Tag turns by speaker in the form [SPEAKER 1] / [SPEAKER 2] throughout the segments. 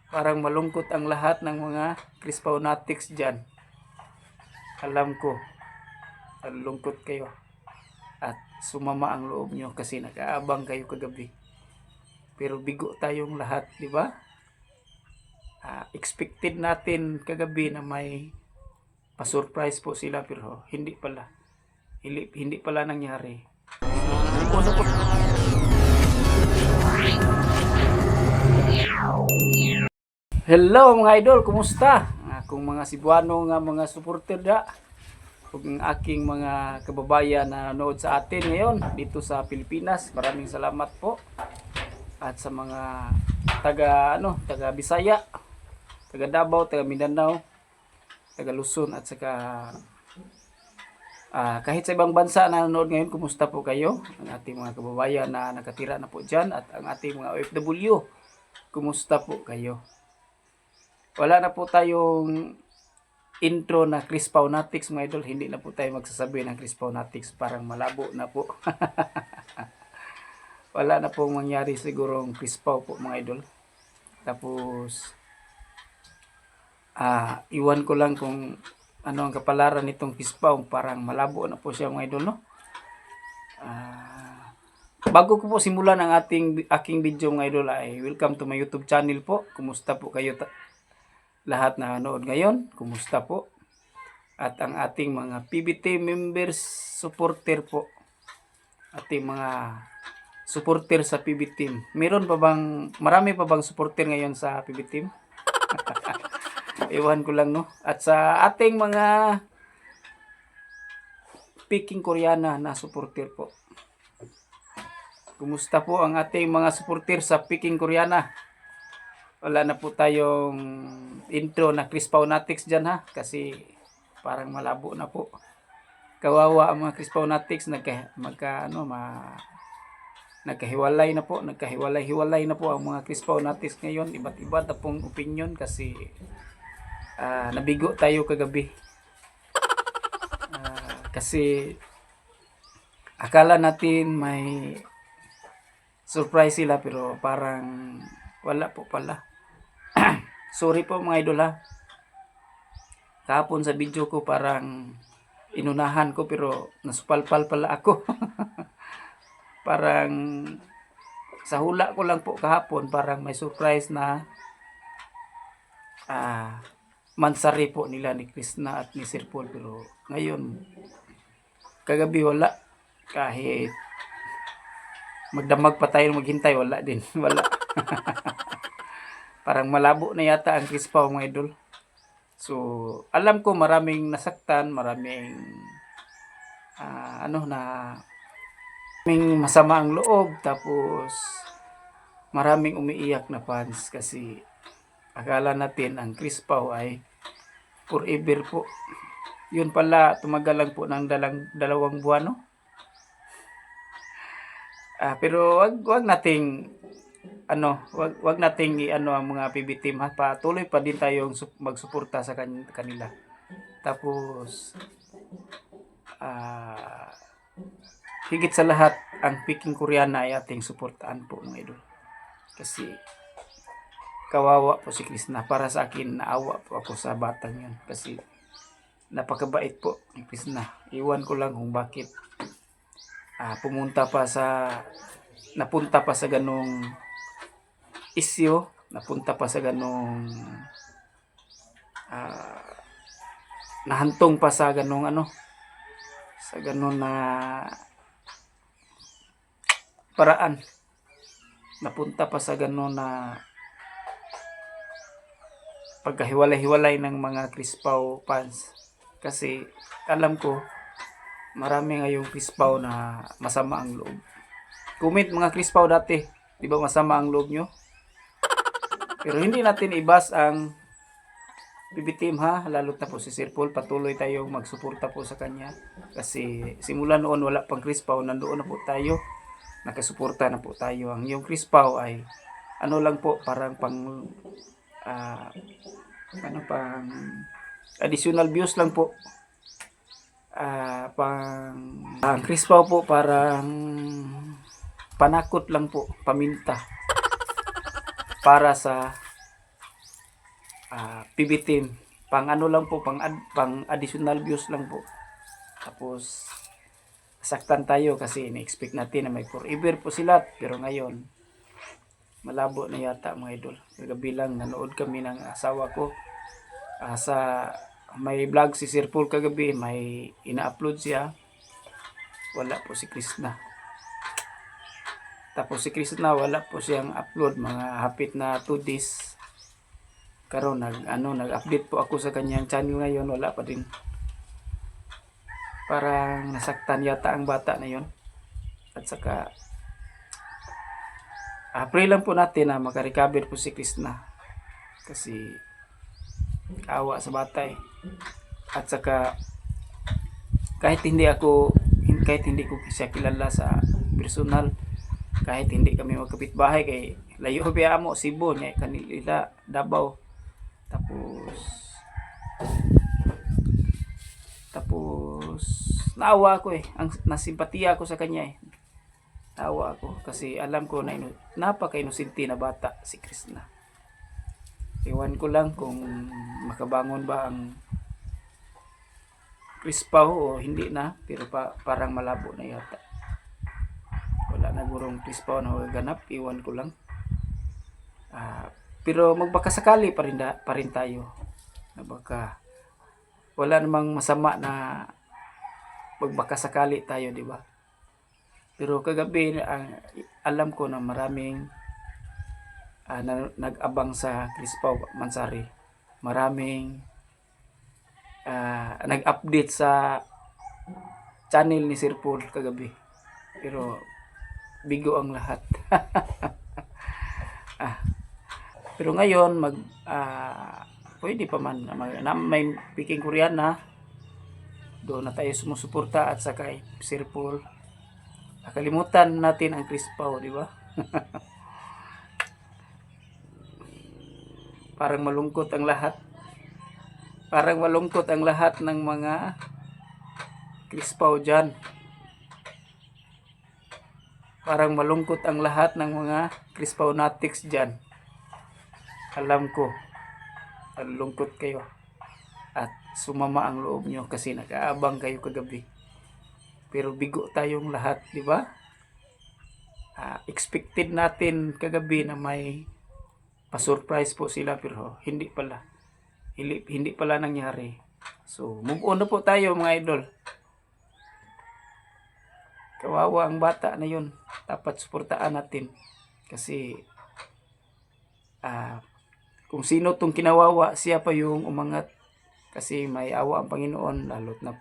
[SPEAKER 1] Parang malungkot ang lahat ng mga Crispaunatics dyan. Alam ko, malungkot kayo. At sumama ang loob nyo kasi nag-aabang kayo kagabi. Pero bigo tayong lahat, di ba? Expected natin kagabi na may pa-surprise po sila pero hindi pala. Hindi pala nangyari. Ano po? Hello mga idol, kumusta? Kung mga Cebuano nga mga supporter da, kung aking mga kababayan na nanood sa atin ngayon dito sa Pilipinas, maraming salamat po. At sa mga taga Bisaya, taga Davao, taga Mindanao, taga Luzon at saka kahit sa ibang bansa na nanonood ngayon, kumusta po kayo? Ang ating mga kababayan na nakatira na po dyan at ang ating mga OFW, kumusta po kayo? Wala na po tayong intro na Crispaunatics mga idol. Hindi na po tayo magsasabi ng Crispaunatics. Parang malabo na po. Wala na pong mangyari sigurong Crispaw po mga idol. Tapos, iwan ko lang kung ano ang kapalaran nitong Crispaw. Parang malabo na po siya mga idol, no? Bago ko po simulan ang aking video mga idol ay welcome to my YouTube channel po. Kumusta po kayo lahat na nanood ngayon, kumusta po? At ang ating mga PBT members, supporter po. Ating mga supporter sa PB team. Marami pa bang supporter ngayon sa PB team? Iwan ko lang, no? At sa ating mga Peking Koreana na supporter po. Kumusta po ang ating mga supporter sa Peking Koreana? Wala na po tayong intro na Crispaunatics dyan ha. Kasi parang malabo na po. Kawawa ang mga Crispaunatics. Nagkahiwalay na po. Nagkahiwalay na po ang mga Crispaunatics ngayon. Iba't iba na pong opinion kasi nabigo tayo kagabi. Kasi akala natin may surprise sila pero parang wala po pala. Sorry po mga idol ha. Kahapon sa video ko parang inunahan ko pero nasupalpal pala ako. Parang sa hula ko lang po kahapon parang may surprise na mansari po nila ni Krishna at ni Sir Paul pero ngayon kagabi wala. Kahit magdamag pa tayo maghintay wala din. Wala. Parang malabo na yata ang Crispaw mga idol. So, alam ko maraming nasaktan, maraming maraming masama ang loob, tapos maraming umiiyak na fans kasi akala natin ang Crispaw ay forever po. Yun pala, tumagal lang po ng dalawang buwan, no? Pero wag nating wag nating ang mga PB team ha. Patuloy pa din tayong magsuporta sa kanila. Tapos higit sa lahat ang Peking Koreana ay ating suportahan po mga idol. Kasi kawawa po si Krishna. Para sa akin naawa po ako sa batang yun kasi napakabait po ni Krishna. Iwan ko lang kung bakit napunta pa sa ganong isyo, napunta pa sa ganong nahantong pa sa ganong sa ganon na paraan, napunta pa sa ganon na pagkahiwalay-hiwalay ng mga Crispaw fans kasi alam ko marami ngayong Crispaw na masama ang loob. Comment mga Crispaw dati, di ba masama ang loob nyo? Pero hindi natin ibas ang PB team ha, lalo na po si Sir Paul. Patuloy tayong magsuporta po sa kanya kasi simula noon wala pang Crispaw, nandoon na po tayo, nakasuporta na po tayo. Ang yung Crispaw ay lang po, parang pang pang additional views lang po. Ang Crispaw po parang panakot lang po, paminta para sa PB team. Pang ano lang po, pang additional views lang po. Tapos saktan tayo kasi in-expect natin na may forever po sila. Pero ngayon, malabo na yata mga idol. Kagabi lang nanood kami ng asawa ko sa may vlog si Sir Paul kagabi, may ina-upload siya. Wala po si Krishna. Tapos si Krishna wala po siyang upload mga hapit na 2 days. Karon nag-update po ako sa kanyang channel ngayon, wala pa din. Parang nasaktan yata ang bata na yon. At saka pray lang po natin na makarecover po si Krishna. Kasi awa sa bata eh. At saka kahit hindi ko siya kilala sa personal, kahit hindi kami magkapitbahay kay layo biya mo Cebu niya kanila Davao. Tapos naawa ako eh. Nasimpatiya ako sa kanya eh. Naawa ako kasi alam ko na napaka-inosente na bata si Krishna. Iwan ko lang kung makabangon ba ang Crispaw o hindi na, pero parang malabo na yata. Wala na gurong Crispaw na gaganap, iwan ko lang. Pero magbakasakali pa rin tayo. Baka wala namang masama na magbakasakali tayo, di ba? Pero kagabi alam ko na maraming nag-abang sa Crispaw Mansari. Maraming nag-update sa channel ni Sir Paul kagabi. Pero bigo ang lahat. Pero ngayon pwede pa man may Peking Koreana. Doon na tayo sumusuporta at saka Sir Paul. Nakalimutan natin ang Crispaw, di ba? Parang malungkot ang lahat. Parang malungkot ang lahat ng mga Crispaw dyan. Parang malungkot ang lahat ng mga Crispaw natics dyan. Alam ko, malungkot kayo. At sumama ang loob nyo kasi nag-aabang kayo kagabi. Pero bigo tayong lahat, di ba? Expected natin kagabi na may pa-surprise po sila pero hindi pala nangyari. So, move on na po tayo mga idol. Kawawa ang bata na yun. Dapat suportaan natin. Kasi kung sino tong kinawawa, siya pa yung umangat. Kasi may awa ang Panginoon, lalot na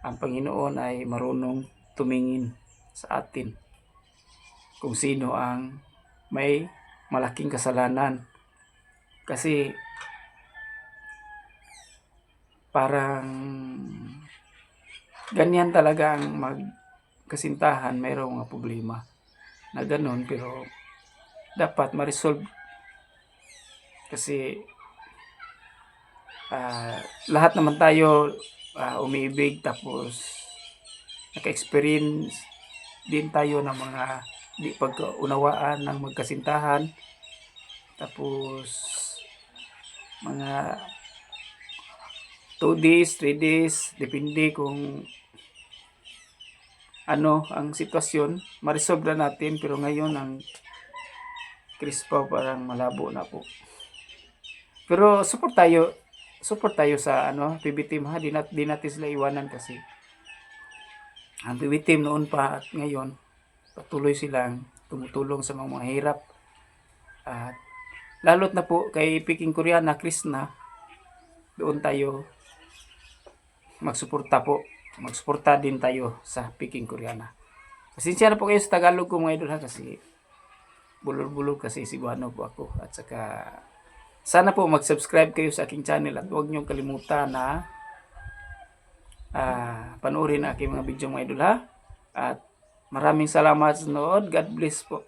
[SPEAKER 1] ang Panginoon ay marunong tumingin sa atin. Kung sino ang may malaking kasalanan. Kasi parang ganyan talaga ang magkasintahan, mayroong mga problema na ganun, pero dapat ma-resolve kasi lahat naman tayo umiibig, tapos naka-experience din tayo ng mga di pagkaunawaan ng magkasintahan, tapos mga 2 days, 3 days, depende kung ano ang sitwasyon, ma-resolve na natin. Pero ngayon ang Crispaw parang malabo na po. Pero support tayo sa PB team ha. Di natin sila iwanan kasi ang PB team noon pa at ngayon patuloy silang tumutulong sa mga hirap. At lalot na po kay Peking Koreana Krishna, doon tayo magsuporta din tayo sa Peking Koreana. Pasensya na po kayo sa Tagalog ko mga idol ha, kasi bulol-bulol kasi Cebuano po ako. At saka sana po mag-subscribe kayo sa aking channel at huwag niyong kalimutan na panoorin na aking mga video mga idol ha. At maraming salamat sa nood. God bless po.